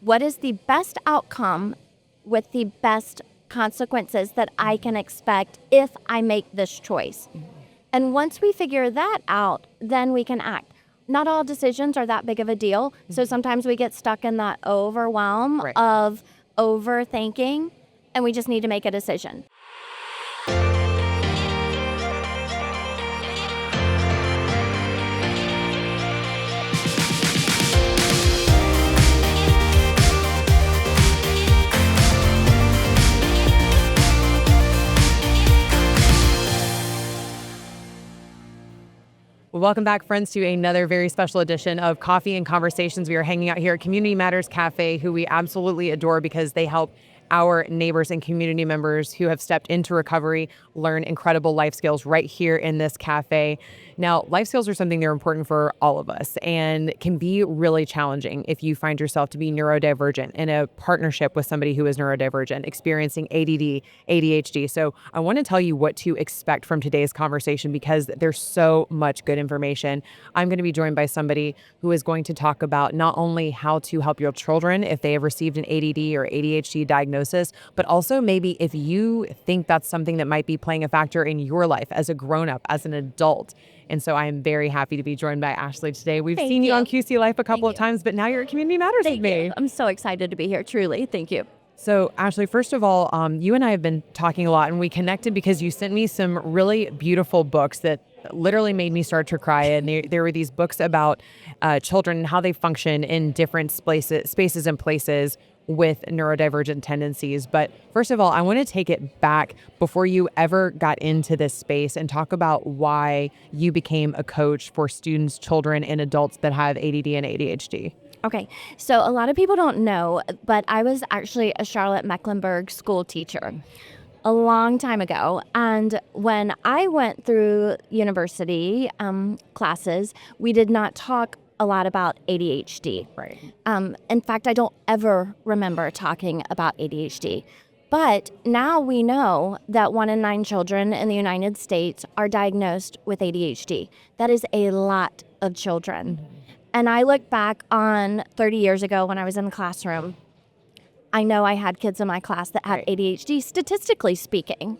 what is the best outcome with the best consequences that I can expect if I make this choice. And once we figure that out, then we can act. Not all decisions are that big of a deal. So sometimes we get stuck in that overwhelm of overthinking, and we just need to make a decision. Welcome back, friends, to another very special edition of Coffee and Conversations. We are hanging out here at Community Matters Cafe, who we absolutely adore because they help our neighbors and community members who have stepped into recovery learn incredible life skills right here in this cafe. Now, life skills are something that are important for all of us and can be really challenging if you find yourself to be neurodivergent in a partnership with somebody who is neurodivergent, experiencing ADD, ADHD. So I want to tell you what to expect from today's conversation because there's so much good information. I'm going to be joined by somebody who is going to talk about not only how to help your children if they have received an ADD or ADHD diagnosis, but also maybe if you think that's something that might be playing a factor in your life as a grown-up, as an adult. And so I am very happy to be joined by Ashley today. We've seen you on QC Life a couple of times, but now you're at Community Matters with me. I'm so excited to be here, truly. Thank you. So Ashley, first of all, you and I have been talking a lot, and we connected because you sent me some really beautiful books that literally made me start to cry. And there were these books about children and how they function in different spaces and places with neurodivergent tendencies. But first of all, I want to take it back before you ever got into this space and talk about why you became a coach for students, children, and adults that have ADD and ADHD. Okay, so a lot of people don't know, but I was actually a Charlotte Mecklenburg school teacher a long time ago. And when I went through university classes, we did not talk a lot about ADHD. Right. In fact, I don't ever remember talking about ADHD. But now we know that 1 in 9 children in the United States are diagnosed with ADHD. That is a lot of children. Mm-hmm. And I look back on 30 years ago when I was in the classroom. I know I had kids in my class that had ADHD, statistically speaking.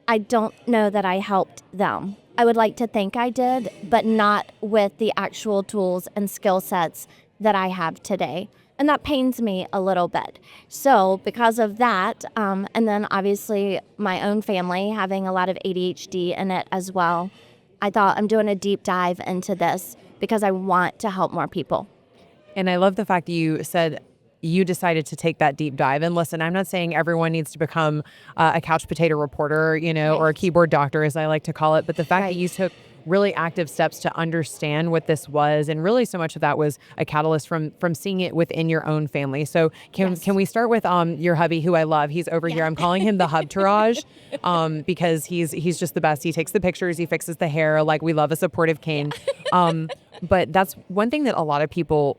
I don't know that I helped them. I would like to think I did, but not with the actual tools and skill sets that I have today. And that pains me a little bit. So because of that, and then obviously my own family having a lot of ADHD in it as well, I thought I'm doing a deep dive into this because I want to help more people. And I love the fact that you said you decided to take that deep dive. And listen, I'm not saying everyone needs to become a couch potato reporter, or a keyboard doctor, as I like to call it. But the fact that you took really active steps to understand what this was, and really so much of that was a catalyst from seeing it within your own family. So can we start with your hubby, who I love? He's over here. I'm calling him the hub tourage because he's just the best. He takes the pictures, he fixes the hair. Like, we love a supportive cane. But that's one thing that a lot of people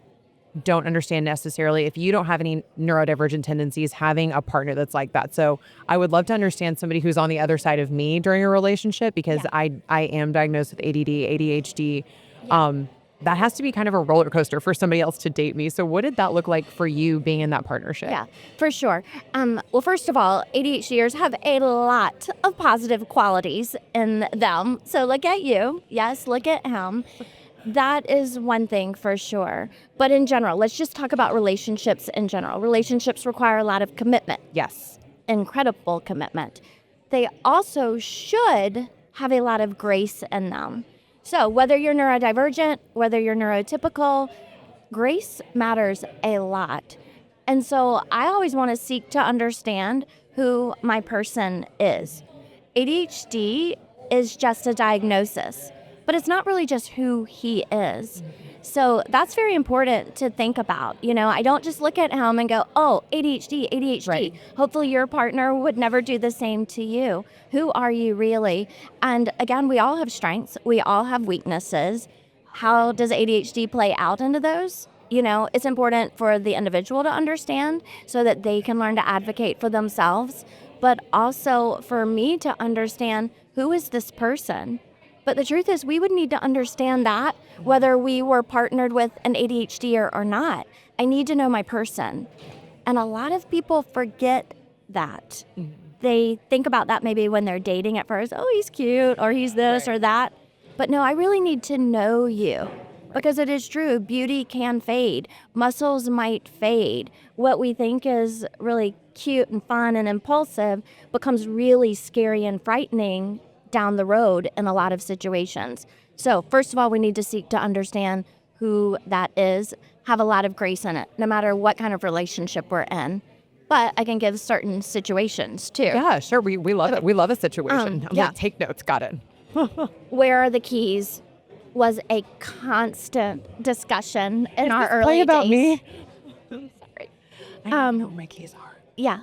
don't understand necessarily. If you don't have any neurodivergent tendencies, having a partner that's like that. So I would love to understand somebody who's on the other side of me during a relationship, because I am diagnosed with ADD, ADHD. That has to be kind of a roller coaster for somebody else to date me. So what did that look like for you being in that partnership? Yeah, for sure. Well, first of all, ADHDers have a lot of positive qualities in them. So look at you. Yes, look at him. That is one thing for sure. But in general, let's just talk about relationships in general. Relationships require a lot of commitment. Yes. Incredible commitment. They also should have a lot of grace in them. So whether you're neurodivergent, whether you're neurotypical, grace matters a lot. And so I always want to seek to understand who my person is. ADHD is just a diagnosis, but it's not really just who he is. So that's very important to think about. I don't just look at him and go, oh, ADHD. Right. Hopefully your partner would never do the same to you. Who are you really? And again, we all have strengths. We all have weaknesses. How does ADHD play out into those? It's important for the individual to understand so that they can learn to advocate for themselves, but also for me to understand, who is this person? But the truth is, we would need to understand that whether we were partnered with an ADHD or not. I need to know my person. And a lot of people forget that. They think about that maybe when they're dating at first. Oh, he's cute, or he's this or that. But no, I really need to know you. Because it is true, beauty can fade. Muscles might fade. What we think is really cute and fun and impulsive becomes really scary and frightening down the road in a lot of situations. So first of all, we need to seek to understand who that is, have a lot of grace in it, no matter what kind of relationship we're in. But I can give certain situations too. Yeah, sure. We love it. We love a situation. I'm like, take notes. Got it. Where are the keys? Was a constant discussion in our early Play about days. me. Sorry. I don't know what my keys are. Yeah.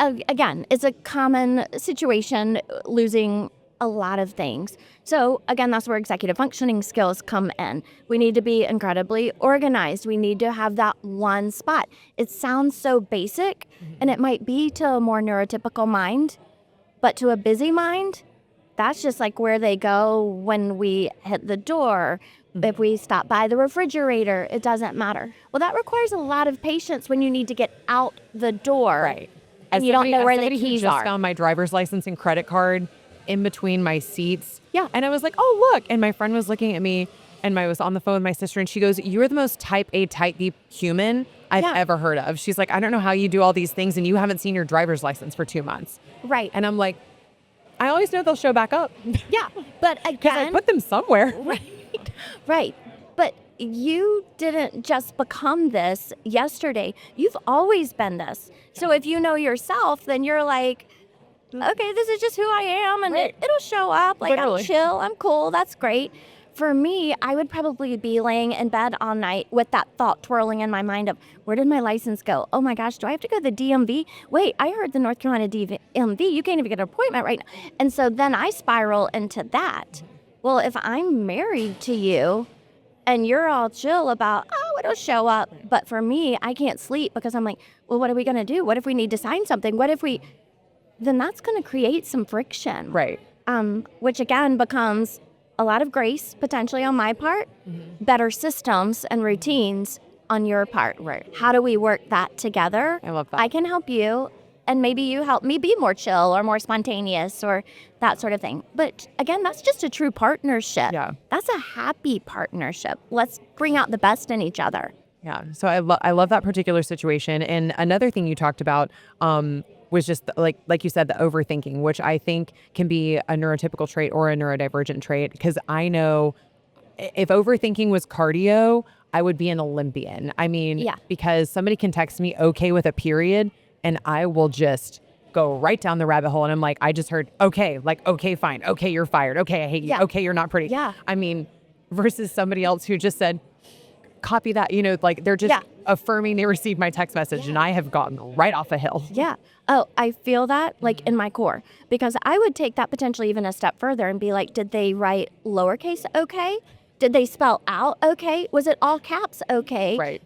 Again, it's a common situation, losing a lot of things. So again, that's where executive functioning skills come in. We need to be incredibly organized. We need to have that one spot. It sounds so basic, and it might be to a more neurotypical mind, but to a busy mind, that's just like where they go when we hit the door. If we stop by the refrigerator, it doesn't matter. Well, that requires a lot of patience when you need to get out the door. Right. And you don't know where the keys who just are. found my driver's license and credit card in between my seats. Yeah. And I was like, oh, look. And my friend was looking at me, and I was on the phone with my sister, and she goes, you're the most type A, type B human I've ever heard of. She's like, I don't know how you do all these things, and you haven't seen your driver's license for 2 months. Right. And I'm like, I always know they'll show back up. Yeah. But Because I again, put them somewhere. right. But you didn't just become this yesterday. You've always been this. So if you know yourself, then you're like, okay, this is just who I am, and it'll show up. Like, Literally. I'm chill, I'm cool, that's great. For me, I would probably be laying in bed all night with that thought twirling in my mind of, where did my license go? Oh my gosh, do I have to go to the DMV? Wait, I heard the North Carolina DMV, you can't even get an appointment right now. And so then I spiral into that. Well, if I'm married to you and you're all chill about, oh, it'll show up. But for me, I can't sleep because I'm like, well, what are we going to do? What if we need to sign something? What if we... Then that's going to create some friction. Right. Which again becomes a lot of grace potentially on my part, better systems and routines on your part. Right. How do we work that together? I love that. I can help you, and maybe you help me be more chill or more spontaneous or that sort of thing. But again, that's just a true partnership. Yeah. That's a happy partnership. Let's bring out the best in each other. Yeah. So I love that particular situation. And another thing you talked about was just like you said, the overthinking, which I think can be a neurotypical trait or a neurodivergent trait. Because I know if overthinking was cardio, I would be an Olympian. I mean, because somebody can text me okay with a period, and I will just go right down the rabbit hole. And I'm like, I just heard, okay, like, okay, fine. Okay, you're fired. Okay, I hate you. Yeah. Okay, you're not pretty. Yeah. I mean, versus somebody else who just said, copy that, like they're just affirming they received my text message, and I have gotten right off a hill. Yeah. Oh, I feel that like in my core, because I would take that potentially even a step further and be like, did they write lowercase okay? Did they spell out okay? Was it all caps okay? Right.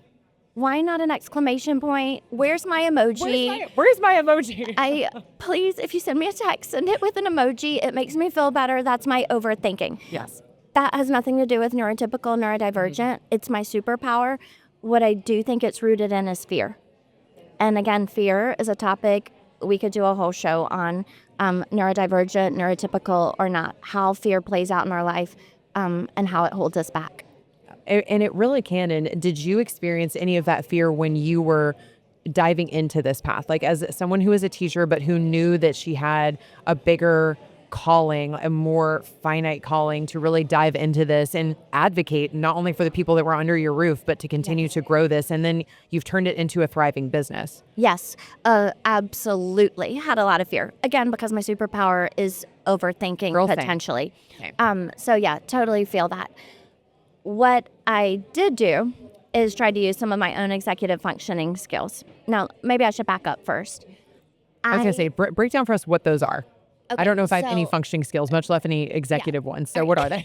Why not an exclamation point? Where's my emoji? Where's my emoji? Please, if you send me a text, send it with an emoji. It makes me feel better. That's my overthinking. Yes. That has nothing to do with neurotypical, neurodivergent. It's my superpower. What I do think it's rooted in is fear. And again, fear is a topic we could do a whole show on, neurodivergent, neurotypical or not, how fear plays out in our life, and how it holds us back. And it really can. And did you experience any of that fear when you were diving into this path? Like, as someone who is a teacher, but who knew that she had a bigger calling, a more finite calling to really dive into this and advocate not only for the people that were under your roof, but to continue to grow this. And then you've turned it into a thriving business. Yes, absolutely. Had a lot of fear. Again, because my superpower is overthinking Girl thing. potentially. Okay. So yeah, totally feel that. What I did do is try to use some of my own executive functioning skills. Now, maybe I should back up first. I was going to say, break down for us what those are. Okay, I don't know if I have any so- functioning skills, much less any executive ones. So what are they?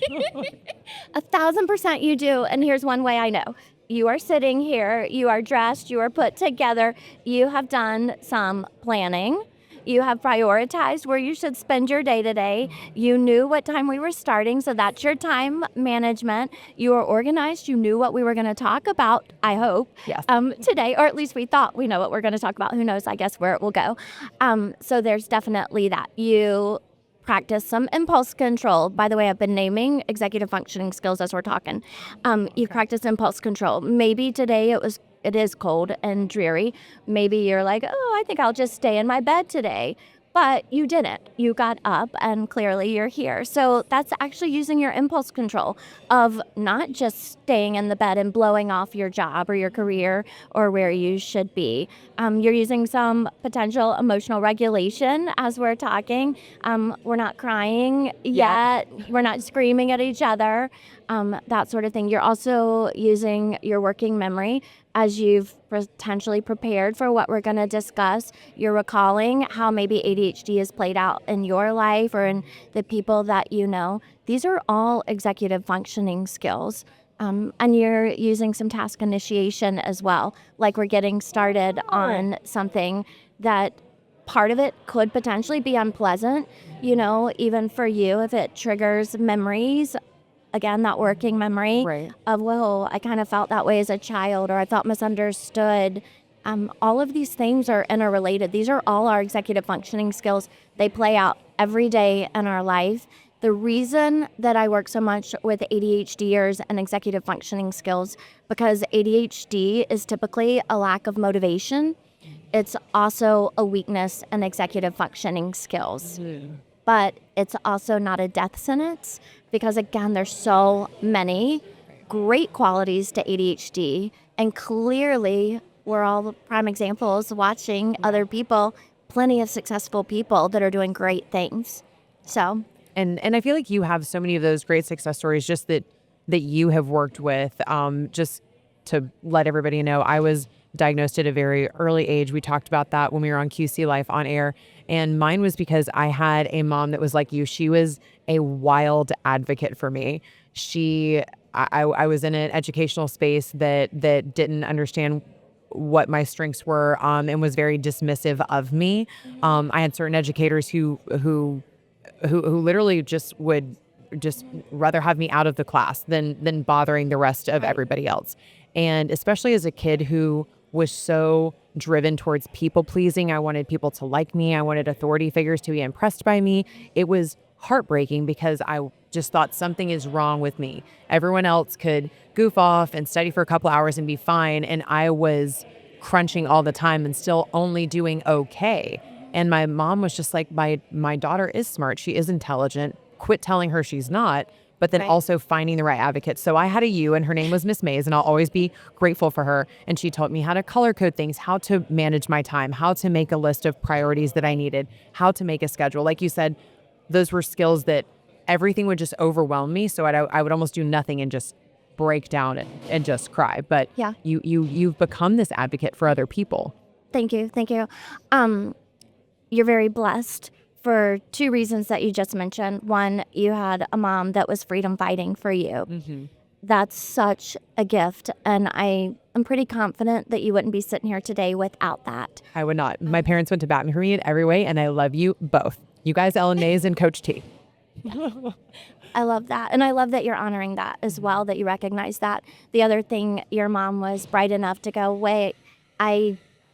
1,000% you do. And here's one way I know. You are sitting here, you are dressed, you are put together, you have done some planning, You have prioritized where you should spend your day today. You knew what time we were starting, so that's your time management. You were organized. You knew what we were going to talk about, I hope, Yes. today, or at least we thought we know what we're going to talk about. Who knows, I guess, where it will go. So there's definitely that. You practice some impulse control. By the way, I've been naming executive functioning skills as we're talking. You practice impulse control. Maybe today it is cold and dreary. Maybe you're like, oh, I think I'll just stay in my bed today. But you didn't. You got up and clearly you're here. So that's actually using your impulse control of not just staying in the bed and blowing off your job or your career or where you should be. You're using some potential emotional regulation as we're talking. We're not crying yet. We're not screaming at each other, that sort of thing. You're also using your working memory as you've potentially prepared for what we're going to discuss. You're recalling how maybe ADHD is played out in your life or in the people that you know. These are all executive functioning skills. And you're using some task initiation as well, like we're getting started on something that part of it could potentially be unpleasant, even for you if it triggers memories. Again, that working memory of, well, I kind of felt that way as a child, or I felt misunderstood. All of these things are interrelated. These are all our executive functioning skills. They play out every day in our life. The reason that I work so much with ADHDers and executive functioning skills, because ADHD is typically a lack of motivation. It's also a weakness in executive functioning skills. But it's also not a death sentence because, again, there's so many great qualities to ADHD. And clearly, we're all prime examples watching other people, plenty of successful people that are doing great things. So, And I feel like you have so many of those great success stories just that you have worked with. Just to let everybody know, I was diagnosed at a very early age. We talked about that when we were on QC Life on air. And mine was because I had a mom that was like you. She was a wild advocate for me. I was in an educational space that didn't understand what my strengths were, and was very dismissive of me. I had certain educators who literally just would just rather have me out of the class than bothering the rest of everybody else. And especially as a kid who was so driven towards people pleasing, I wanted people to like me. I wanted authority figures to be impressed by me. It was heartbreaking because I just thought something is wrong with me. Everyone else could goof off and study for a couple hours and be fine. And I was crunching all the time and still only doing okay. And my mom was just like, my daughter is smart. She is intelligent. Quit telling her she's not. But then also finding the right advocate. So I had a U, and her name was Miss Mays, and I'll always be grateful for her. And she taught me how to color code things, how to manage my time, how to make a list of priorities that I needed, how to make a schedule. Like you said, those were skills that everything would just overwhelm me. So I would almost do nothing and just break down and just cry. But you've become this advocate for other people. Thank you. You're very blessed for two reasons that you just mentioned. One, you had a mom that was freedom fighting for you. Mm-hmm. That's such a gift. And I am pretty confident that you wouldn't be sitting here today without that. I would not. My parents went to bat for me in every way, and I love you both. You guys, Ellen Mays and Coach T. I love that. And I love that you're honoring that as well, that you recognize that. The other thing, your mom was bright enough to go, wait,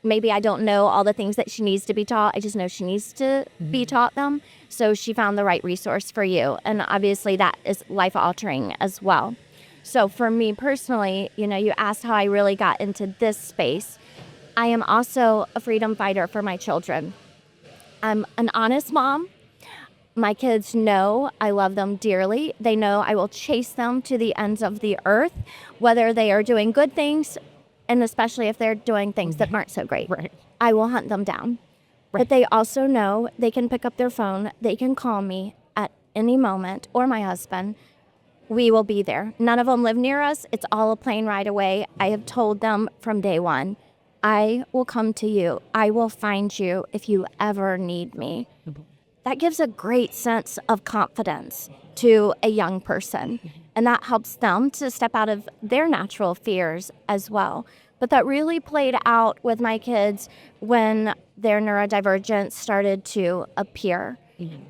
maybe I don't know all the things that she needs to be taught. I just know she needs to be taught them. So she found the right resource for you. And obviously that is life-altering as well. So for me personally, you asked how I really got into this space. I am also a freedom fighter for my children. I'm an honest mom. My kids know I love them dearly. They know I will chase them to the ends of the earth, whether they are doing good things, and especially if they're doing things that aren't so great. Right. I will hunt them down. Right. But they also know they can pick up their phone. They can call me at any moment, or my husband. We will be there. None of them live near us. It's all a plane ride away. I have told them from day one, I will come to you. I will find you if you ever need me. That gives a great sense of confidence to a young person. And that helps them to step out of their natural fears as well. But that really played out with my kids when their neurodivergence started to appear.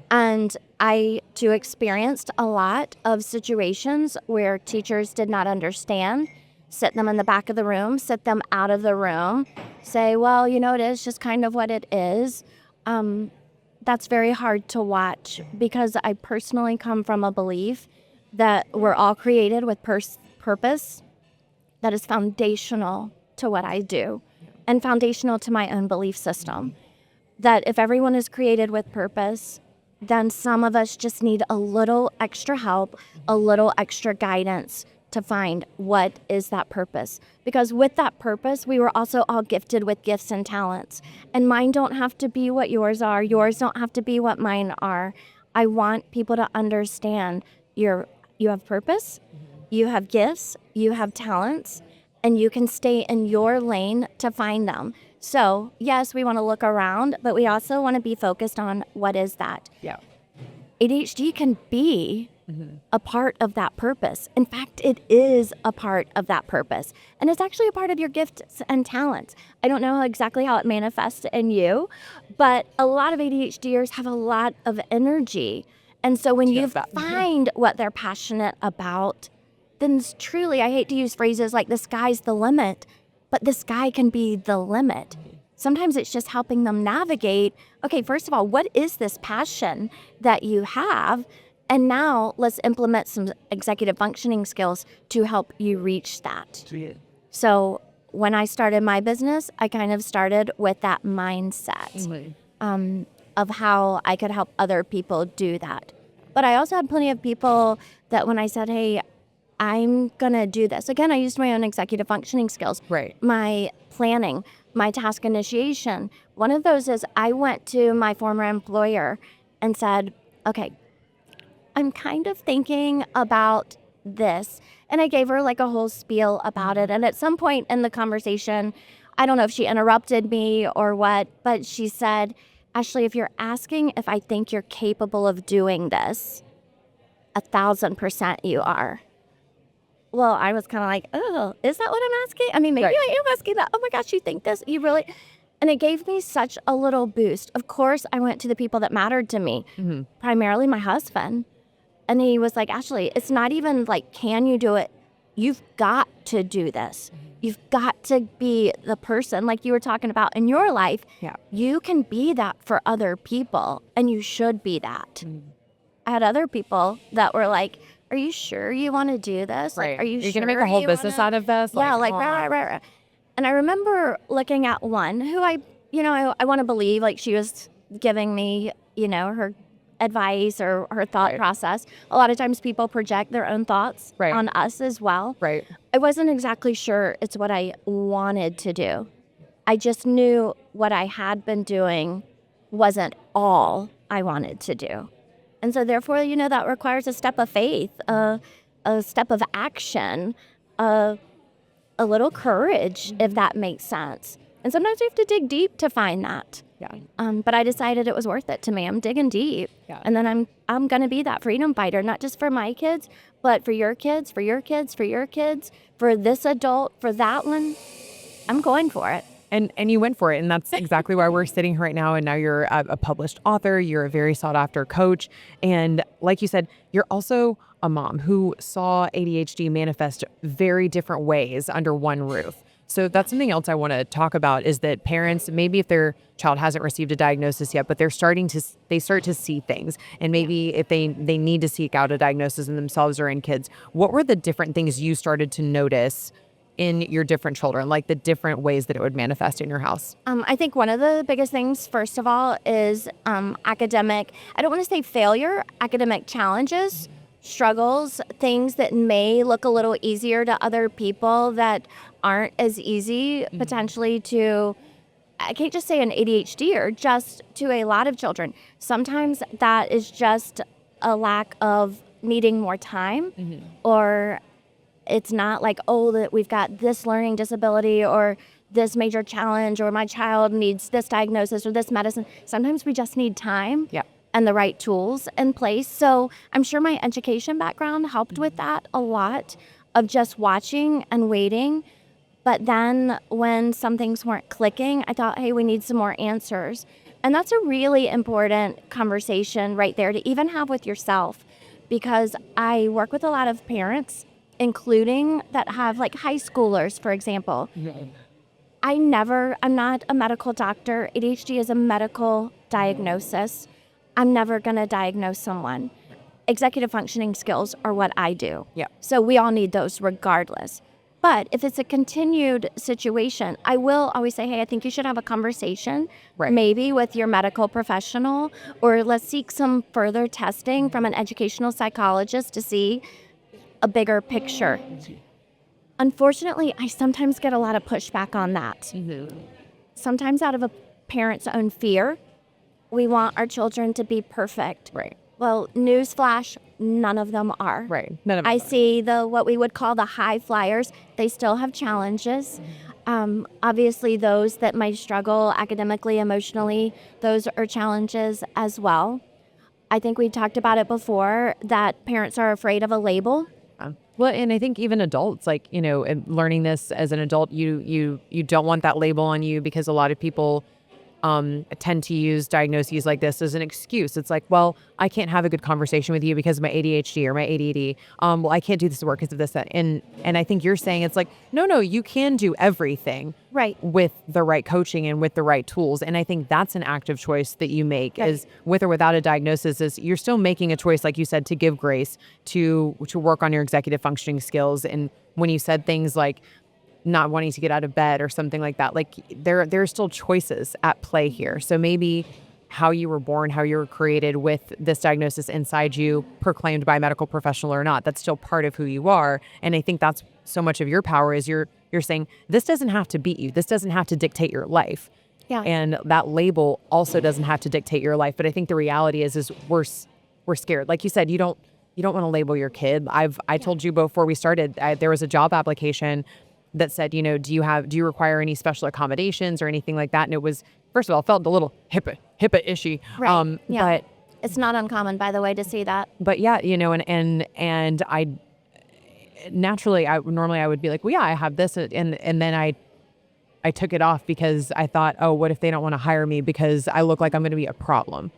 And I too experienced a lot of situations where teachers did not understand, sit them in the back of the room, sit them out of the room, say, well, it is just kind of what it is. That's very hard to watch because I personally come from a belief that we're all created with purpose that is foundational to what I do and foundational to my own belief system. That if everyone is created with purpose, then some of us just need a little extra help, a little extra guidance to find what is that purpose. Because with that purpose, we were also all gifted with gifts and talents. And mine don't have to be what yours are. Yours don't have to be what mine are. I want people to understand you have purpose, you have gifts, you have talents, and you can stay in your lane to find them. So, yes, we want to look around, but we also want to be focused on what is that. Yeah. ADHD can be a part of that purpose. In fact, it is a part of that purpose. And it's actually a part of your gifts and talents. I don't know exactly how it manifests in you, but a lot of ADHDers have a lot of energy. And so when you find what they're passionate about, then truly, I hate to use phrases like the sky's the limit, but the sky can be the limit. Sometimes it's just helping them navigate, okay, first of all, what is this passion that you have? And now let's implement some executive functioning skills to help you reach that. So when I started my business, I kind of started with that mindset of how I could help other people do that. But I also had plenty of people that when I said, hey, I'm going to do this. Again, I used my own executive functioning skills. Right. My planning, my task initiation. One of those is I went to my former employer and said, okay, I'm kind of thinking about this. And I gave her like a whole spiel about it. And at some point in the conversation, I don't know if she interrupted me or what, but she said, Ashley, if you're asking if I think you're capable of doing this, 1,000% you are. Well, I was kind of like, oh, is that what I'm asking? I mean, maybe I am asking that. Oh my gosh, you think this? You really? And it gave me such a little boost. Of course, I went to the people that mattered to me, primarily my husband. And he was like, Ashley, it's not even like, can you do it? You've got to do this. You've got to be the person like you were talking about in your life. Yeah. You can be that for other people, and you should be that. I had other people that were like, are you sure you want to do this? Right. Like, are you You're sure going to make a whole business out of this? Yeah, right. And I remember looking at one who I want to believe like she was giving me, her advice or her thought process. A lot of times people project their own thoughts on us as well. Right. I wasn't exactly sure it's what I wanted to do. I just knew what I had been doing wasn't all I wanted to do. And so therefore, that requires a step of faith, a step of action, a little courage, if that makes sense. And sometimes we have to dig deep to find that. Yeah. But I decided it was worth it to me. I'm digging deep. Yeah. And then I'm going to be that freedom fighter, not just for my kids, but for your kids, for your kids, for your kids, for this adult, for that one. I'm going for it. And you went for it. And that's exactly why we're sitting here right now. And now you're a published author. You're a very sought after coach. And like you said, you're also a mom who saw ADHD manifest very different ways under one roof. So that's something else I want to talk about is that parents, maybe if their child hasn't received a diagnosis yet, but they start to see things. And maybe if they need to seek out a diagnosis in themselves or in kids, what were the different things you started to notice in your different children, like the different ways that it would manifest in your house? I think one of the biggest things, first of all, is academic, I don't want to say failure, academic challenges, struggles, things that may look a little easier to other people that aren't as easy potentially to, I can't just say an ADHD or just to a lot of children. Sometimes that is just a lack of needing more time or it's not like, oh, that we've got this learning disability or this major challenge or my child needs this diagnosis or this medicine. Sometimes we just need time and the right tools in place. So I'm sure my education background helped with that a lot of just watching and waiting. But then when some things weren't clicking, I thought, hey, we need some more answers. And that's a really important conversation right there to even have with yourself, because I work with a lot of parents, including that have like high schoolers, for example. I'm not a medical doctor. ADHD is a medical diagnosis. I'm never going to diagnose someone. Executive functioning skills are what I do. Yeah. So we all need those regardless. But if it's a continued situation, I will always say, hey, I think you should have a conversation, Right. maybe with your medical professional, or let's seek some further testing from an educational psychologist to see a bigger picture. Unfortunately, I sometimes get a lot of pushback on that. Sometimes out of a parent's own fear, we want our children to be perfect. Right. Well, newsflash, none of them are. Right. None of I us. see what we would call the high flyers. They still have challenges. Obviously, those that might struggle academically, emotionally, those are challenges as well. I think we talked about it before, that parents are afraid of a label. Well, and I think even adults, like, and learning this as an adult, you don't want that label on you, because a lot of people tend to use diagnoses like this as an excuse. It's like, well, I can't have a good conversation with you because of my ADHD or my ADD. Well, I can't do this work because of this, that. And I think you're saying it's like, no, you can do everything Right. with the right coaching and with the right tools. And I think that's an active choice that you make, Right. is with or without a diagnosis, is you're still making a choice, like you said, to give grace, to work on your executive functioning skills. And when you said things like not wanting to get out of bed or something like that, like there are still choices at play here. So maybe how you were born, how you were created with this diagnosis inside you, proclaimed by a medical professional or not, that's still part of who you are. And I think that's so much of your power, is you're saying, this doesn't have to beat you. This doesn't have to dictate your life. Yeah. And that label also doesn't have to dictate your life. But I think the reality is we're scared. Like you said, you don't want to label your kid. I told you before we started, there was a job application that said, do you require any special accommodations or anything like that? And it was, first of all, felt a little HIPAA-ishy. Right. Yeah. But It's not uncommon, by the way, to see that. But yeah, and I naturally, normally I would be like, well, yeah, I have this, and then I took it off because I thought, oh, what if they don't want to hire me because I look like I'm going to be a problem?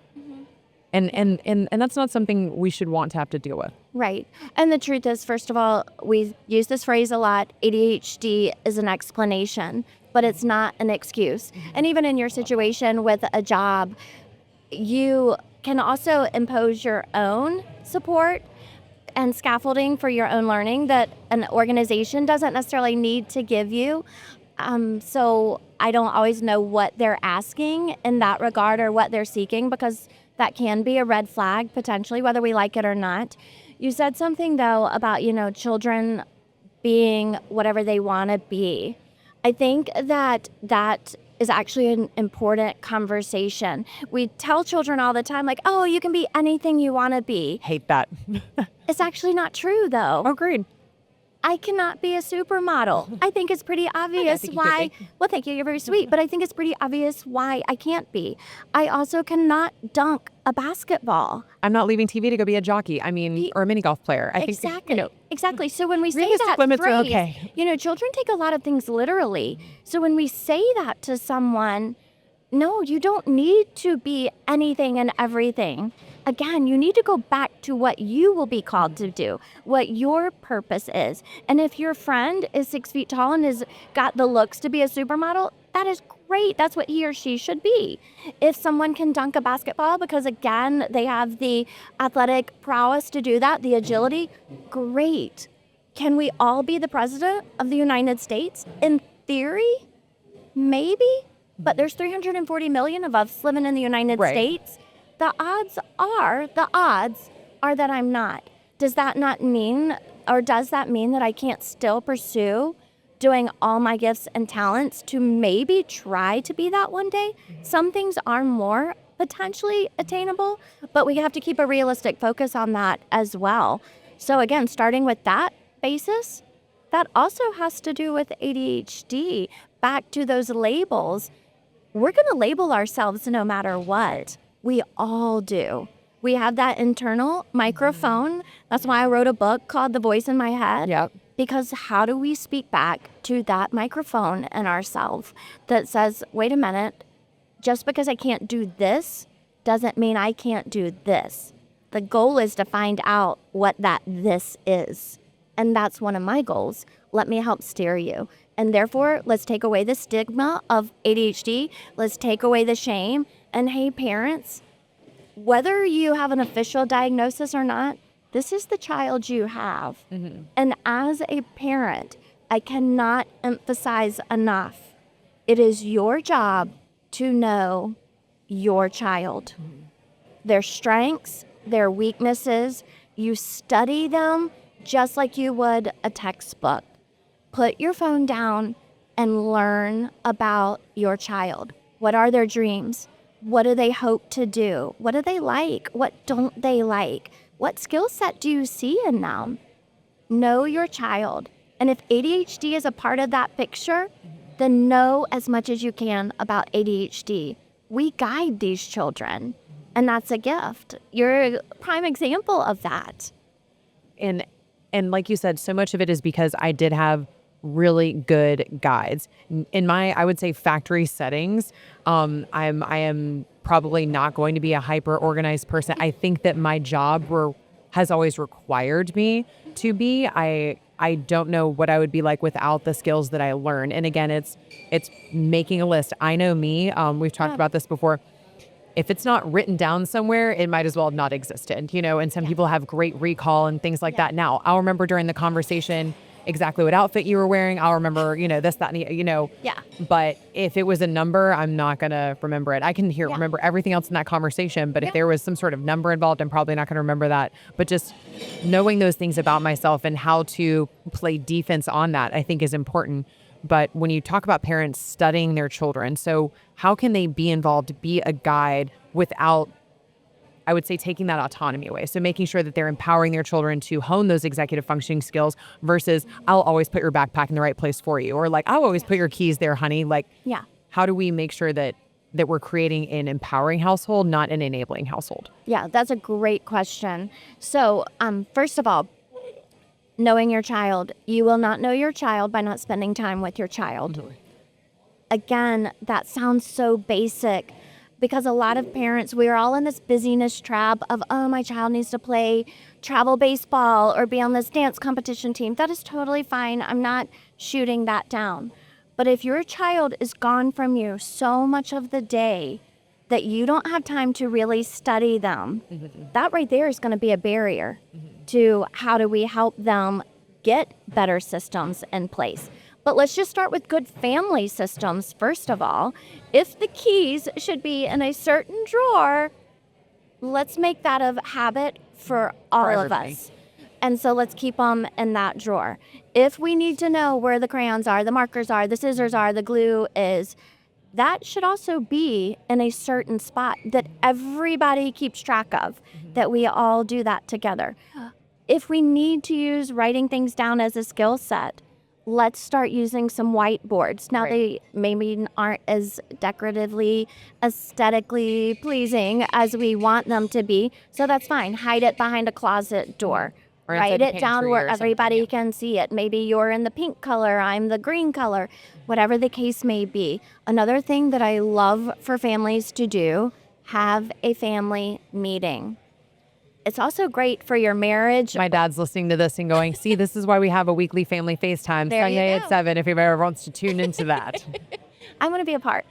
And that's not something we should want to have to deal with. Right. And the truth is, first of all, we use this phrase a lot, ADHD is an explanation, but it's not an excuse. And even in your situation with a job, you can also impose your own support and scaffolding for your own learning that an organization doesn't necessarily need to give you. So I don't always know what they're asking in that regard or what they're seeking, because that can be a red flag potentially, whether we like it or not. You said something though about, children being whatever they want to be. I think that is actually an important conversation. We tell children all the time, like, oh, you can be anything you want to be. Hate that. It's actually not true though. Agreed. I cannot be a supermodel. I think it's pretty obvious think you could why. be. Well, thank you. You're very sweet. But I think it's pretty obvious why I can't be. I also cannot dunk a basketball. I'm not leaving TV to go be a jockey. I mean, or a mini golf player. I Exactly. think, Exactly. So when we say realistic that limits are phrase, okay. Children take a lot of things literally. So when we say that to someone, no, you don't need to be anything and everything. Again, you need to go back to what you will be called to do, what your purpose is. And if your friend is 6 feet tall and has got the looks to be a supermodel, that is great. That's what he or she should be. If someone can dunk a basketball because, again, they have the athletic prowess to do that, the agility, great. Can we all be the president of the United States? In theory, maybe. But there's 340 million of us living in the United Right. States. The odds are that I'm not. Does that mean that I can't still pursue doing all my gifts and talents to maybe try to be that one day? Some things are more potentially attainable, but we have to keep a realistic focus on that as well. So again, starting with that basis, that also has to do with ADHD. Back to those labels. We're going to label ourselves no matter what. We all do. We have that internal microphone. That's why I wrote a book called The Voice in My Head. Yep. Because how do we speak back to that microphone in ourselves that says, wait a minute, just because I can't do this doesn't mean I can't do this. The goal is to find out what that this is. And that's one of my goals. Let me help steer you. And therefore, let's take away the stigma of ADHD. Let's take away the shame. And hey, parents, whether you have an official diagnosis or not, this is the child you have. Mm-hmm. And as a parent, I cannot emphasize enough, it is your job to know your child, their strengths, their weaknesses. You study them just like you would a textbook. Put your phone down and learn about your child. What are their dreams? What do they hope to do? What do they like? What don't they like? What skill set do you see in them? Know your child. And if ADHD is a part of that picture, then know as much as you can about ADHD. We guide these children, and that's a gift. You're a prime example of that. And like you said, so much of it is because I did have really good guides. In my, I would say, factory settings, I am probably not going to be a hyper organized person. I think that my job has always required me to be. I don't know what I would be like without the skills that I learned. And again, it's making a list. I know me. We've talked about this before. If it's not written down somewhere, it might as well have not existed, and some people have great recall and things like that. Now, I'll remember during the conversation exactly what outfit you were wearing. I'll remember, this, that, and, Yeah. But if it was a number, I'm not going to remember it. I can remember everything else in that conversation. But if there was some sort of number involved, I'm probably not going to remember that. But just knowing those things about myself and how to play defense on that, I think is important. But when you talk about parents studying their children, so how can they be involved, be a guide without, I would say, taking that autonomy away? So making sure that they're empowering their children to hone those executive functioning skills versus I'll always put your backpack in the right place for you. Or like, I'll always put your keys there, honey. Like, how do we make sure that we're creating an empowering household, not an enabling household? Yeah, that's a great question. So first of all, knowing your child. You will not know your child by not spending time with your child. Mm-hmm. Again, that sounds so basic because a lot of parents, we are all in this busyness trap of, oh, my child needs to play travel baseball or be on this dance competition team. That is totally fine. I'm not shooting that down. But if your child is gone from you so much of the day that you don't have time to really study them, that right there is going to be a barrier to how do we help them get better systems in place. But let's just start with good family systems, first of all. If the keys should be in a certain drawer, let's make that a habit for all of us. And so let's keep them in that drawer. If we need to know where the crayons are, the markers are, the scissors are, the glue is, that should also be in a certain spot that everybody keeps track of, that we all do that together. If we need to use writing things down as a skill set, let's start using some whiteboards. Now, they maybe aren't as decoratively, aesthetically pleasing as we want them to be, so that's fine. Hide it behind a closet door. Write it down where everybody can see it. Maybe you're in the pink color, I'm the green color, whatever the case may be. Another thing that I love for families to do, have a family meeting. It's also great for your marriage. My dad's listening to this and going, see, this is why we have a weekly family FaceTime Sunday at 7 if anybody ever wants to tune into that. I want to be a part.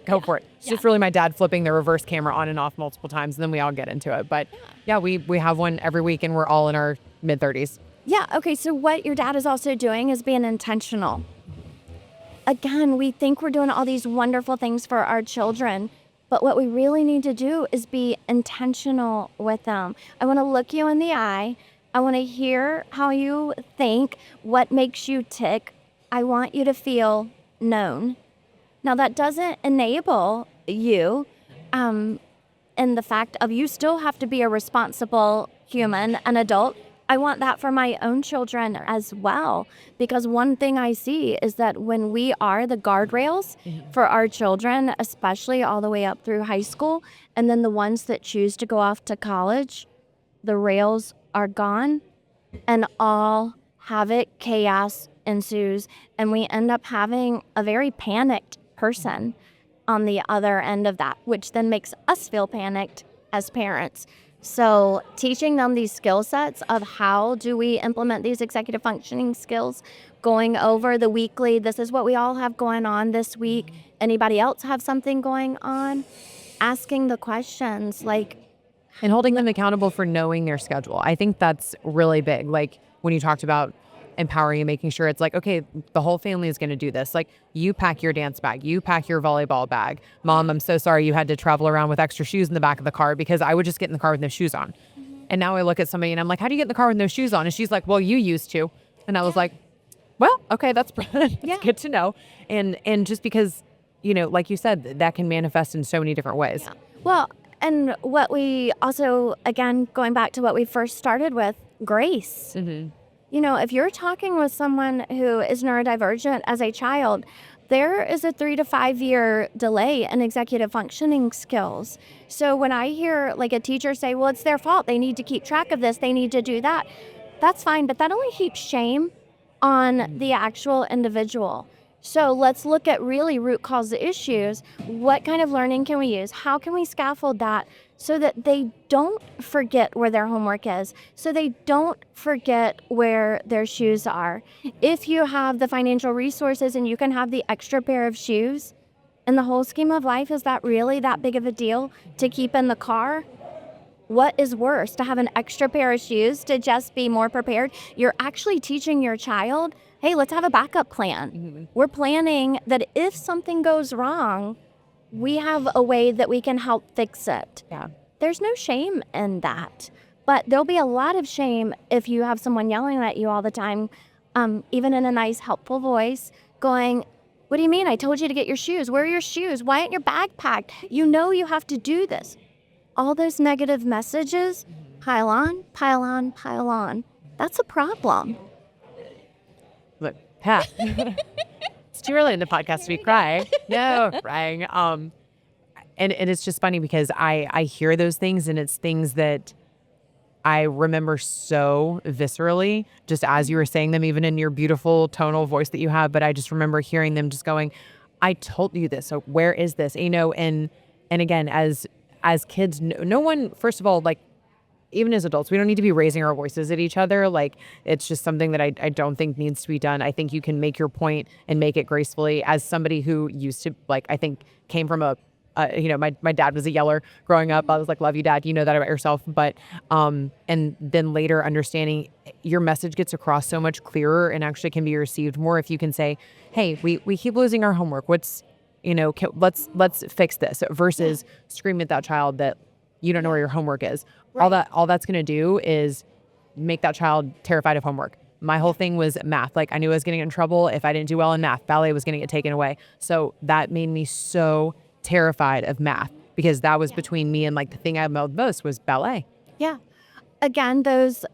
Go for it. It's just really my dad flipping the reverse camera on and off multiple times, and then we all get into it. But we have one every week, and we're all in our mid-30s. Yeah, okay, so what your dad is also doing is being intentional. Again, we think we're doing all these wonderful things for our children, but what we really need to do is be intentional with them. I want to look you in the eye. I want to hear how you think, what makes you tick. I want you to feel known. Now, that doesn't enable you in the fact of you still have to be a responsible human, an adult. I want that for my own children as well, because one thing I see is that when we are the guardrails for our children, especially all the way up through high school, and then the ones that choose to go off to college, the rails are gone and all havoc, chaos ensues, and we end up having a very panicked person on the other end of that, which then makes us feel panicked as parents. So teaching them these skill sets of how do we implement these executive functioning skills, going over the weekly, this is what we all have going on this week. Anybody else have something going on? Asking the questions like, And holding them accountable for knowing their schedule. I think that's really big. Like when you talked about empowering and making sure it's like, okay, the whole family is going to do this. Like you pack your dance bag, you pack your volleyball bag. Mom, I'm so sorry you had to travel around with extra shoes in the back of the car because I would just get in the car with no shoes on. And now I look at somebody and I'm like, how do you get in the car with no shoes on? And she's like, well, you used to. And I was like, well, okay, that's good to know. And just because, you know, like you said, that can manifest in so many different ways. Yeah. Well, and what we also, again, going back to what we first started with, grace. Mm-hmm. You know, if you're talking with someone who is neurodivergent as a child, there is a 3 to 5 year delay in executive functioning skills. So when I hear like a teacher say, well, it's their fault, they need to keep track of this, they need to do that, that's fine, but that only heaps shame on the actual individual. So let's look at really root cause issues. What kind of learning can we use? How can we scaffold that so that they don't forget where their homework is, so they don't forget where their shoes are? If you have the financial resources and you can have the extra pair of shoes, in the whole scheme of life, is that really that big of a deal to keep in the car? What is worse, to have an extra pair of shoes, to just be more prepared? You're actually teaching your child, hey, let's have a backup plan. Mm-hmm. We're planning that if something goes wrong, we have a way that we can help fix it. Yeah. There's no shame in that. But there'll be a lot of shame if you have someone yelling at you all the time, even in a nice, helpful voice, going, what do you mean? I told you to get your shoes. Where are your shoes? Why aren't your bag packed? You know you have to do this. All those negative messages pile on, pile on, pile on. That's a problem. Look, Pat, it's too early in the podcast to be crying. No, crying. And it's just funny because I hear those things and it's things that I remember so viscerally, just as you were saying them, even in your beautiful tonal voice that you have. But I just remember hearing them just going, I told you this. So where is this? You know, and again, as kids, no one, first of all, like, even as adults, we don't need to be raising our voices at each other. Like, it's just something that I don't think needs to be done. I think you can make your point and make it gracefully. As somebody who used to, like, I think came from my dad was a yeller growing up. I was like, love you, Dad. You know that about yourself. But, and then later understanding your message gets across so much clearer and actually can be received more if you can say, hey, we keep losing our homework. Let's fix this, versus scream at that child that you don't know where your homework is. Right. All that's going to do is make that child terrified of homework. My whole thing was math. Like, I knew I was getting in trouble if I didn't do well in math. Ballet was going to get taken away. So that made me so terrified of math because that was between me and like the thing I loved most was ballet. Yeah. Again,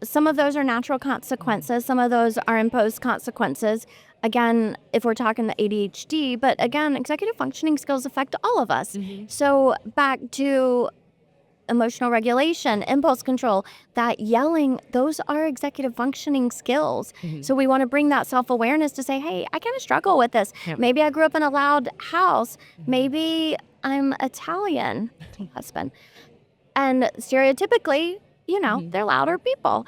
some of those are natural consequences. Some of those are imposed consequences. Again, if we're talking the ADHD, but again, executive functioning skills affect all of us. Mm-hmm. So back to emotional regulation, impulse control, that yelling, those are executive functioning skills. Mm-hmm. So we want to bring that self-awareness to say, hey, I kind of struggle with this. Yep. Maybe I grew up in a loud house. Mm-hmm. Maybe I'm Italian, husband. And stereotypically, mm-hmm. they're louder people.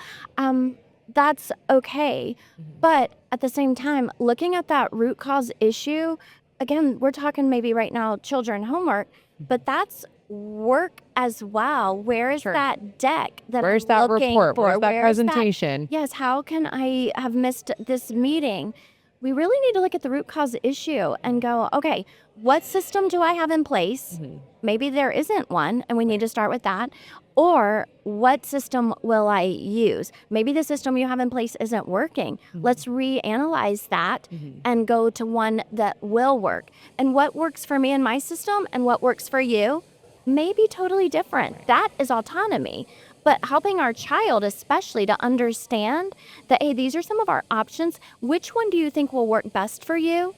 That's okay. Mm-hmm. But at the same time, looking at that root cause issue, again, we're talking maybe right now children homework, but that's work as well. Where is that deck that Where's I'm that looking report? for? Where's that presentation? Yes, how can I have missed this meeting? We really need to look at the root cause issue and go, okay, what system do I have in place? Mm-hmm. Maybe there isn't one, and we need to start with that. Or what system will I use? Maybe the system you have in place isn't working. Mm-hmm. Let's reanalyze that and go to one that will work. And what works for me in my system and what works for you may be totally different. Right. That is autonomy. But helping our child especially to understand that, hey, these are some of our options. Which one do you think will work best for you?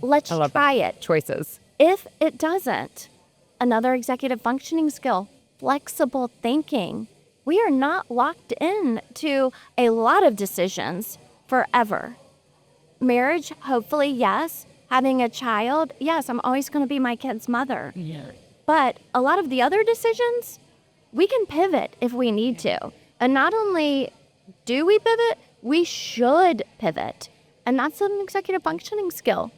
Let's try it. Choices. If it doesn't, another executive functioning skill, flexible thinking. We are not locked in to a lot of decisions forever. Marriage, hopefully, yes. Having a child, yes, I'm always going to be my kid's mother. Yeah. But a lot of the other decisions, we can pivot if we need to. And not only do we pivot, we should pivot. And that's an executive functioning skill.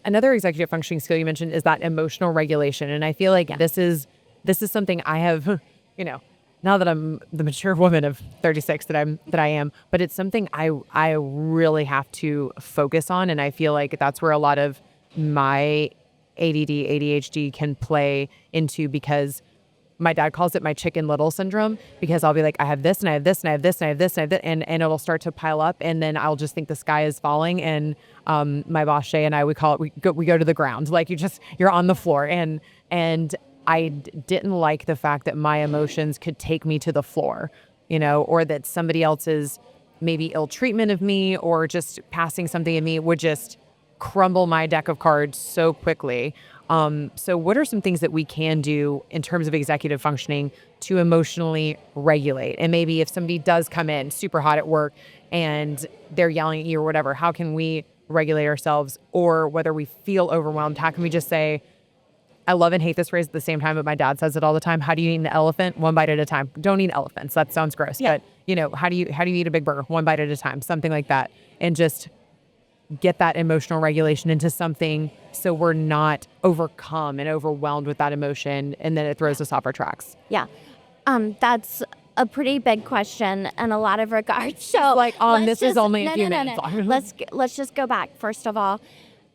Another executive functioning skill you mentioned is that emotional regulation. And I feel like this is something I have, now that I'm the mature woman of 36 that I am, but it's something I really have to focus on. And I feel like that's where a lot of my ADD, ADHD can play into, because my dad calls it my Chicken Little syndrome, because I'll be like, I have this and I have this and I have this and I have this and I have that, and it'll start to pile up, and then I'll just think the sky is falling. And my boss Shay and I, we go to the ground, like you're on the floor, and I didn't like the fact that my emotions could take me to the floor, or that somebody else's maybe ill treatment of me or just passing something at me would just crumble my deck of cards so quickly. So what are some things that we can do in terms of executive functioning to emotionally regulate? And maybe if somebody does come in super hot at work and they're yelling at you or whatever, how can we regulate ourselves? Or whether we feel overwhelmed, how can we just say, I love and hate this phrase at the same time, but my dad says it all the time. How do you eat an elephant? One bite at a time. Don't eat elephants. That sounds gross. Yeah. But how do you eat a big burger? One bite at a time, something like that. And just get that emotional regulation into something so we're not overcome and overwhelmed with that emotion, and then it throws us off our tracks. Yeah. That's a pretty big question in a lot of regards. So This is only a few minutes. Let's just go back. First of all,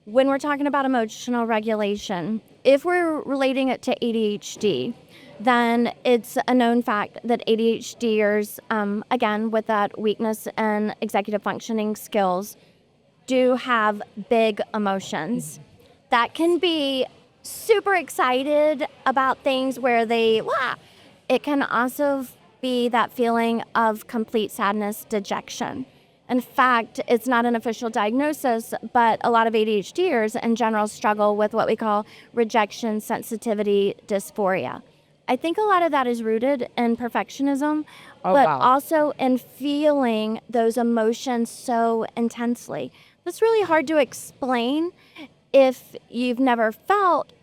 when we're talking about emotional regulation, if we're relating it to ADHD, then it's a known fact that ADHDers, again, with that weakness in executive functioning skills, do have big emotions that can be super excited about things where it can also be that feeling of complete sadness, dejection. In fact, it's not an official diagnosis, but a lot of ADHDers in general struggle with what we call rejection sensitivity dysphoria. I think a lot of that is rooted in perfectionism, also in feeling those emotions so intensely. That's really hard to explain if you've never felt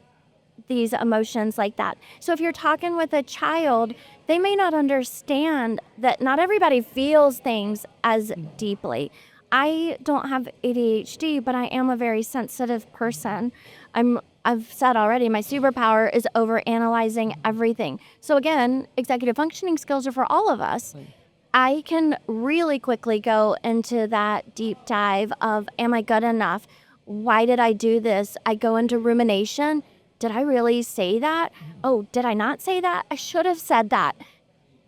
these emotions like that. So if you're talking with a child, they may not understand that not everybody feels things as deeply. I don't have ADHD, but I am a very sensitive person. I've said already, my superpower is overanalyzing everything. So again, executive functioning skills are for all of us. I can really quickly go into that deep dive of, am I good enough? Why did I do this? I go into rumination. Did I really say that? Oh, did I not say that? I should have said that.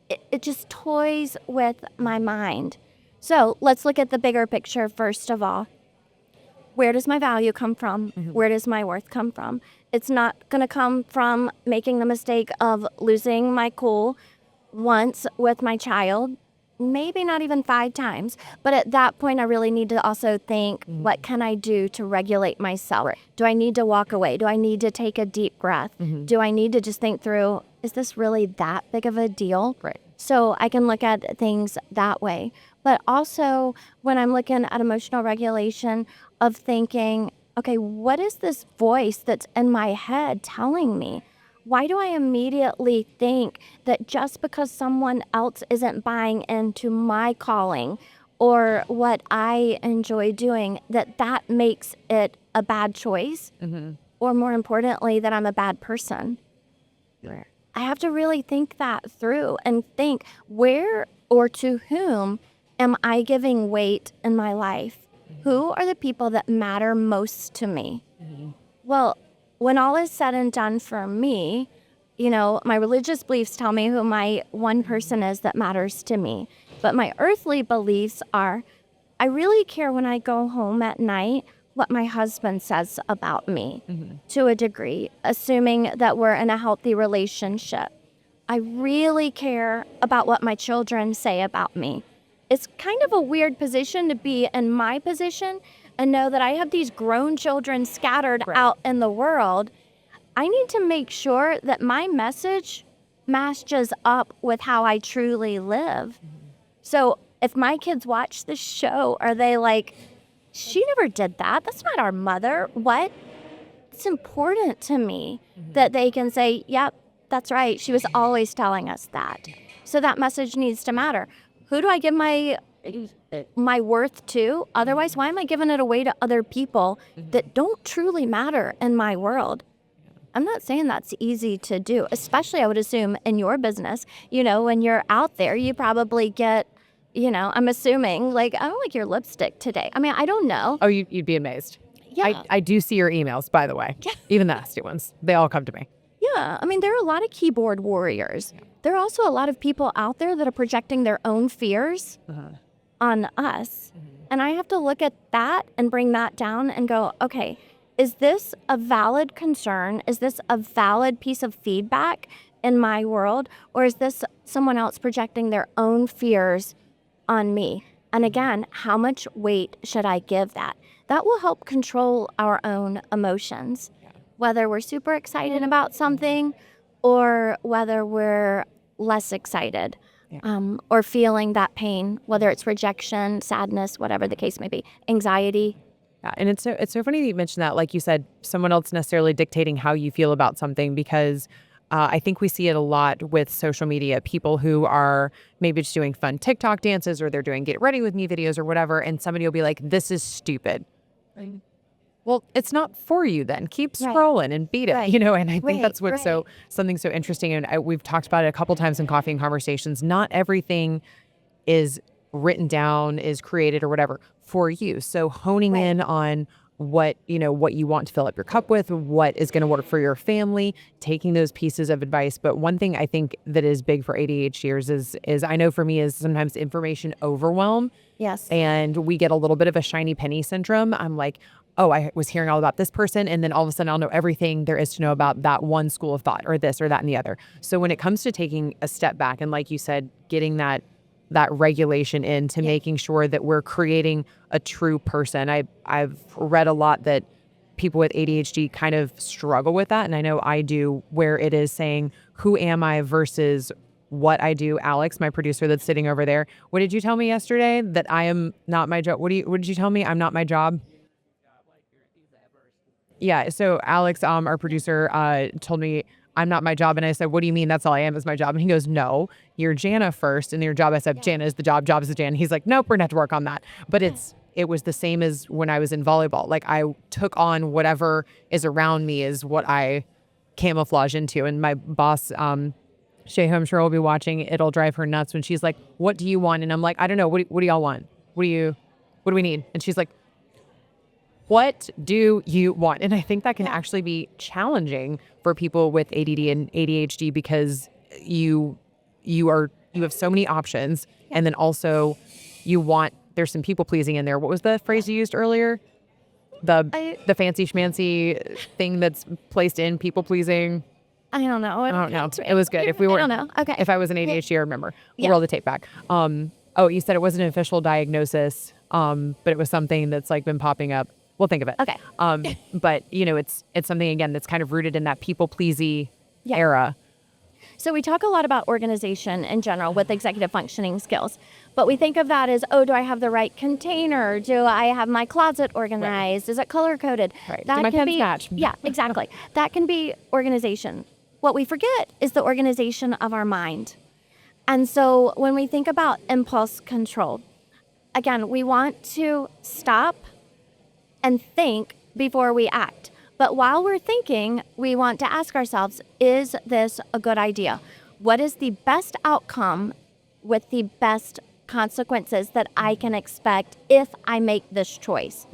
It just toys with my mind. So let's look at the bigger picture first of all. Where does my value come from? Where does my worth come from? It's not going to come from making the mistake of losing my cool once with my child, maybe not even 5 times. But at that point, I really need to also think, what can I do to regulate myself? Right. Do I need to walk away? Do I need to take a deep breath? Do I need to just think through, is this really that big of a deal? Right. So I can look at things that way. But also when I'm looking at emotional regulation, of thinking, okay, what is this voice that's in my head telling me? Why do I immediately think that just because someone else isn't buying into my calling or what I enjoy doing, that makes it a bad choice? Or more importantly, that I'm a bad person? Right. I have to really think that through and think, where or to whom am I giving weight in my life? Who are the people that matter most to me? Well, when all is said and done for me, my religious beliefs tell me who my one person is that matters to me. But my earthly beliefs are, I really care when I go home at night what my husband says about me, to a degree, assuming that we're in a healthy relationship. I really care about what my children say about me. It's kind of a weird position to be in my position and know that I have these grown children scattered out in the world. I need to make sure that my message matches up with how I truly live. So If my kids watch this show, are they like, she never did that. That's not our mother. What? It's important to me that they can say, yep, that's right. She was always telling us that. So that message needs to matter. Who do I give my worth to? Otherwise, why am I giving it away to other people that don't truly matter in my world? I'm not saying that's easy to do, especially I would assume in your business. When you're out there, you probably get, I'm assuming, like, I don't like your lipstick today. I mean, I don't know. Oh, you'd be amazed. Yeah. I do see your emails, by the way. Yeah. Even the nasty ones. They all come to me. Yeah. I mean, there are a lot of keyboard warriors. Yeah. There are also a lot of people out there that are projecting their own fears on us. And I have to look at that and bring that down and go, okay, is this a valid concern? Is this a valid piece of feedback in my world? Or is this someone else projecting their own fears on me? And again, how much weight should I give that? That will help control our own emotions, whether we're super excited about something or whether we're less excited or feeling that pain, whether it's rejection, sadness, whatever the case may be, anxiety. Yeah, and it's so funny that you mentioned that. Like you said, someone else necessarily dictating how you feel about something, because I think we see it a lot with social media. People who are maybe just doing fun TikTok dances, or they're doing get ready with me videos or whatever, and somebody will be like, "This is stupid." Right. Well, it's not for you then. Keep scrolling and beat it, and I think that's what's something so interesting. And we've talked about it a couple times in Coffee and Conversations. Not everything is written down, is created or whatever for you. So honing in on what you want to fill up your cup with, what is going to work for your family, taking those pieces of advice. But one thing I think that is big for ADHDers is I know for me is sometimes information overwhelm. Yes. And we get a little bit of a shiny penny syndrome. I'm like, oh, I was hearing all about this person, and then all of a sudden I'll know everything there is to know about that one school of thought or this or that and the other. So when it comes to taking a step back and, like you said, getting that regulation into making sure that we're creating a true person. I've read a lot that people with ADHD kind of struggle with that. And I know I do, where it is saying, who am I versus what I do. Alex, my producer that's sitting over there. What did you tell me yesterday? That I am not my job. What did you tell me? I'm not my job. Yeah. So Alex, our producer, told me I'm not my job. And I said, what do you mean? That's all I am is my job. And he goes, no, you're Jana first. And your job, I said, Jana is the job. Job is the Jana. He's like, nope, we're going to have to work on that. But it was the same as when I was in volleyball. Like, I took on whatever is around me is what I camouflage into. And my boss, Shay, who I'm sure will be watching, it'll drive her nuts when she's like, what do you want? And I'm like, I don't know. What do y'all want? What do we need? And she's like, what do you want? And I think that can actually be challenging for people with ADD and ADHD, because you have so many options, and then also there's some people pleasing in there. What was the phrase you used earlier? The fancy schmancy thing that's placed in people pleasing. I don't know. I don't know. It was good. If we were, I don't know. Okay. If I was an ADHD, I remember. We'll roll the tape back. You said it wasn't an official diagnosis, but it was something that's like been popping up. We'll think of it. Okay. But it's something, again, that's kind of rooted in that people-pleasy era. So we talk a lot about organization in general with executive functioning skills, but we think of that as, do I have the right container? Do I have my closet organized? Right. Is it color-coded? Right. Do my pens match? Yeah, exactly. That can be organization. What we forget is the organization of our mind. And so when we think about impulse control, again, we want to stop and think before we act. But while we're thinking, we want to ask ourselves, is this a good idea? What is the best outcome with the best consequences that I can expect if I make this choice?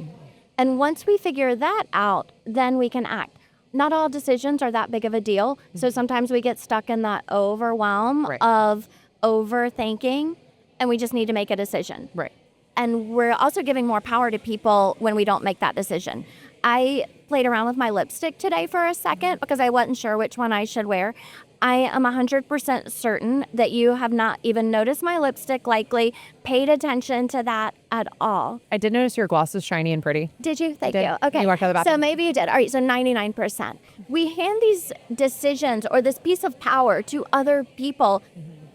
And once we figure that out, then we can act. Not all decisions are that big of a deal. So sometimes we get stuck in that overwhelm of overthinking, and we just need to make a decision. Right. And we're also giving more power to people when we don't make that decision. I played around with my lipstick today for a second because I wasn't sure which one I should wear. I am 100% certain that you have not even noticed my lipstick, likely paid attention to that at all. I did notice your gloss is shiny and pretty. Did you? Thank you. Okay. You walked out of the bathroom. So maybe you did. All right, so 99%. We hand these decisions or this piece of power to other people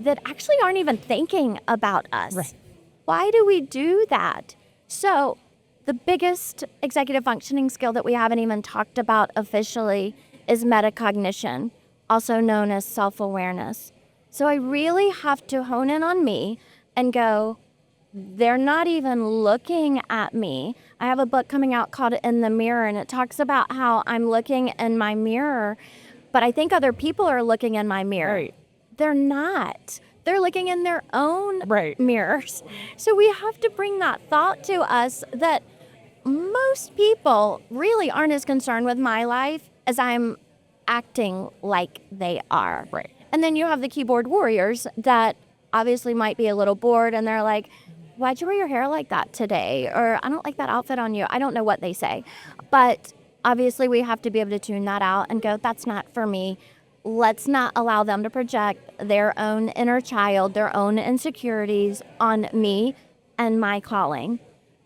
that actually aren't even thinking about us. Right. Why do we do that? So the biggest executive functioning skill that we haven't even talked about officially is metacognition, also known as self-awareness. So I really have to hone in on me and go, they're not even looking at me. I have a book coming out called In the Mirror, and it talks about how I'm looking in my mirror, but I think other people are looking in my mirror. Right. They're not. They're looking in their own Right. mirrors. So we have to bring that thought to us that most people really aren't as concerned with my life as I'm acting like they are. Right. And then you have the keyboard warriors that obviously might be a little bored and they're like, why'd you wear your hair like that today? Or I don't like that outfit on you. I don't know what they say. But obviously we have to be able to tune that out and go, that's not for me. Let's not allow them to project their own inner child, their own insecurities on me and my calling.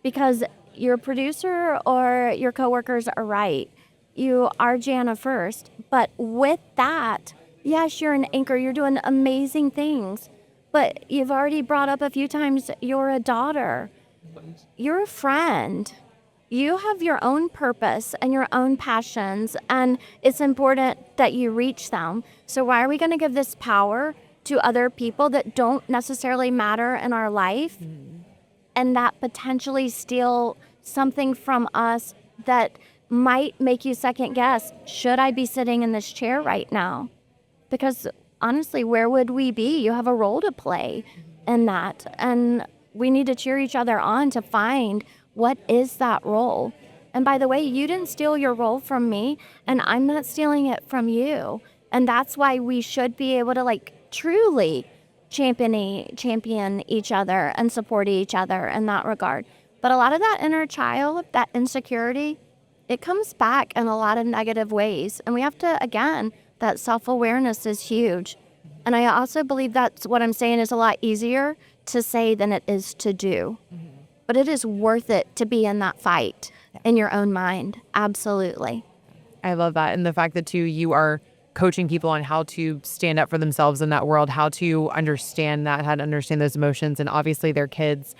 Because your producer or your coworkers are right. You are Jana first. But with that, yes, you're an anchor. You're doing amazing things. But you've already brought up a few times you're a daughter. You're a friend. You have your own purpose and your own passions, and it's important that you reach them. So why are we going to give this power to other people that don't necessarily matter in our life and that potentially steal something from us that might make you second guess, should I be sitting in this chair right now? Because honestly, where would we be? You have a role to play in that. And we need to cheer each other on to find what is that role. And by the way, you didn't steal your role from me, and I'm not stealing it from you. And that's why we should be able to truly champion each other and support each other in that regard. But a lot of that inner child, that insecurity, it comes back in a lot of negative ways. And we have to, again, that self-awareness is huge. And I also believe that's what I'm saying is a lot easier to say than it is to do. But it is worth it to be in that fight in your own mind. Absolutely. I love that. And the fact that, too, you are coaching people on how to stand up for themselves in that world, how to understand that, how to understand those emotions, and obviously their kids.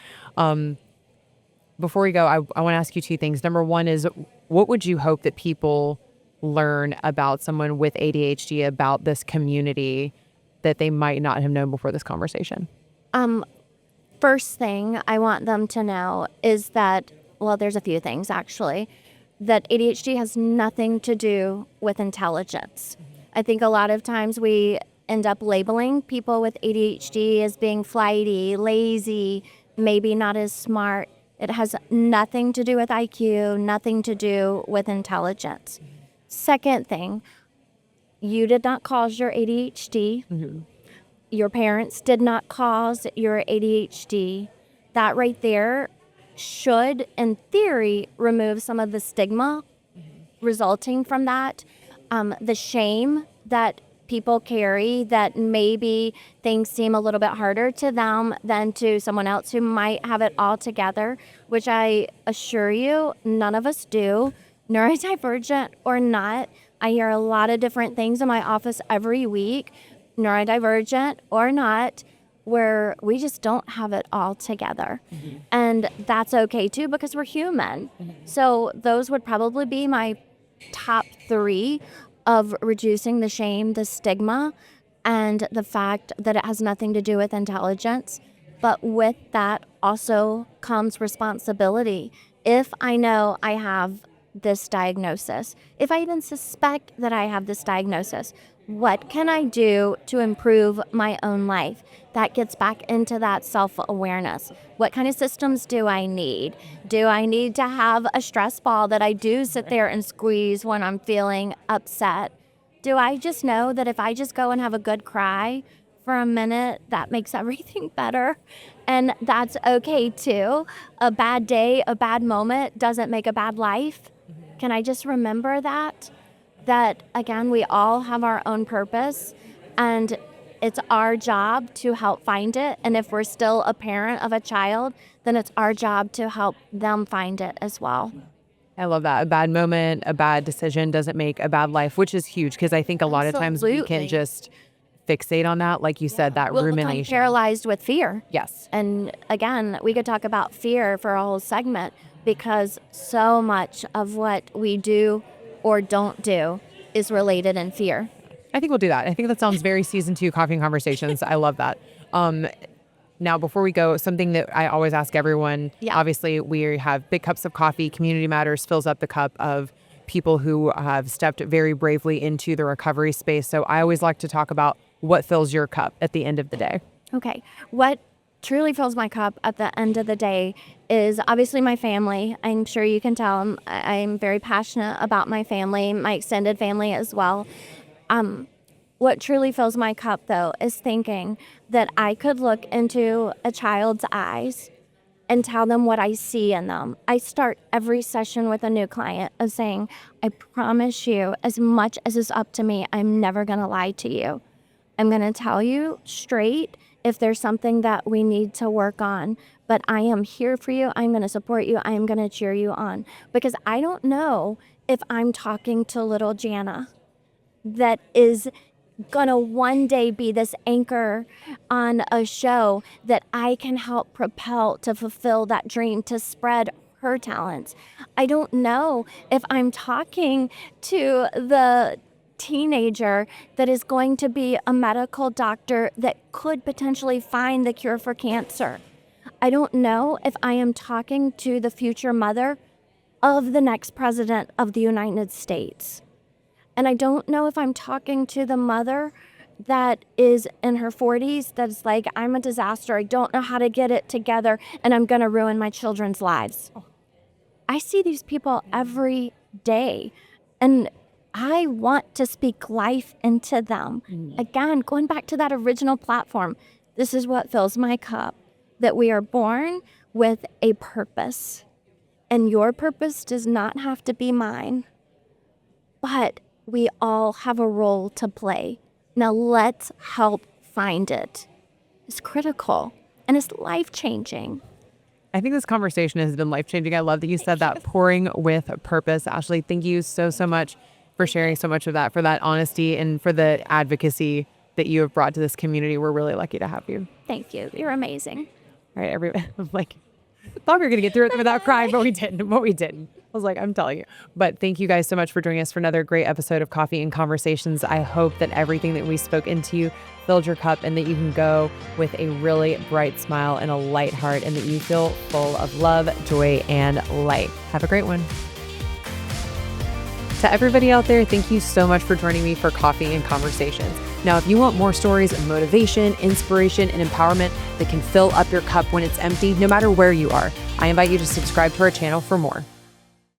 Before we go, I want to ask you two things. Number one is, what would you hope that people learn about someone with ADHD, about this community that they might not have known before this conversation? First thing I want them to know is that, well, there's a few things actually, that ADHD has nothing to do with intelligence. I think a lot of times we end up labeling people with ADHD as being flighty, lazy, maybe not as smart. It has nothing to do with IQ, nothing to do with intelligence. Second thing, you did not cause your ADHD. Your parents did not cause your ADHD. That right there should, in theory, remove some of the stigma resulting from that. The shame that people carry, that maybe things seem a little bit harder to them than to someone else who might have it all together, which I assure you, none of us do. Neurodivergent or not, I hear a lot of different things in my office every week, neurodivergent or not, where we just don't have it all together. And that's okay too, because we're human. So those would probably be my top 3 of reducing the shame, the stigma, and the fact that it has nothing to do with intelligence. But with that also comes responsibility. If I know I have this diagnosis, if I even suspect that I have this diagnosis, what can I do to improve my own life? That gets back into that self-awareness. What kind of systems do I need? Do I need to have a stress ball that I do sit there and squeeze when I'm feeling upset? Do I just know that if I just go and have a good cry for a minute, that makes everything better? And that's okay too. A bad day, a bad moment doesn't make a bad life. Can I just remember that? That, again, we all have our own purpose, and it's our job to help find it. And if we're still a parent of a child, then it's our job to help them find it as well. I love that. A bad moment, a bad decision doesn't make a bad life, which is huge, because I think a lot of times we can Absolutely. just fixate on that. Like you said, that We'll become rumination. paralyzed with fear. Yes. And again, we could talk about fear for a whole segment because so much of what we do or don't do is related in fear. I think we'll do that. I think that sounds very season 2 Coffee and Conversations. I love that. Now, before we go, something that I always ask everyone, obviously we have big cups of coffee. Community Matters fills up the cup of people who have stepped very bravely into the recovery space. So I always like to talk about what fills your cup at the end of the day. Okay. What truly fills my cup at the end of the day is obviously my family. I'm sure you can tell I'm very passionate about my family, my extended family as well. What truly fills my cup, though, is thinking that I could look into a child's eyes and tell them what I see in them. I start every session with a new client of saying, I promise you, as much as it's up to me, I'm never going to lie to you. I'm going to tell you straight if there's something that we need to work on, but I am here for you. I'm going to support you. I'm going to cheer you on, because I don't know if I'm talking to little Jana that is gonna one day be this anchor on a show that I can help propel to fulfill that dream, to spread her talents. I don't know if I'm talking to the teenager that is going to be a medical doctor that could potentially find the cure for cancer. I don't know if I am talking to the future mother of the next president of the United States. And I don't know if I'm talking to the mother that is in her 40s that's like, I'm a disaster. I don't know how to get it together, and I'm going to ruin my children's lives. I see these people every day, and I want to speak life into them. Again, going back to that original platform, this is what fills my cup, that we are born with a purpose. And your purpose does not have to be mine, but we all have a role to play. Now let's help find it. It's critical and it's life-changing. I think this conversation has been life-changing. I love that you said that, pouring with a purpose. Ashley, thank you so much for sharing so much of that, for that honesty and for the advocacy that you have brought to this community. We're really lucky to have you. Thank you. You're amazing. All right, everybody. I'm like, I thought we were going to get through it without crying, but we didn't. I was like, I'm telling you. But thank you guys so much for joining us for another great episode of Coffee and Conversations. I hope that everything that we spoke into you filled your cup, and that you can go with a really bright smile and a light heart, and that you feel full of love, joy, and light. Have a great one. To everybody out there, thank you so much for joining me for Coffee and Conversations. Now, if you want more stories of motivation, inspiration, and empowerment that can fill up your cup when it's empty, no matter where you are, I invite you to subscribe to our channel for more.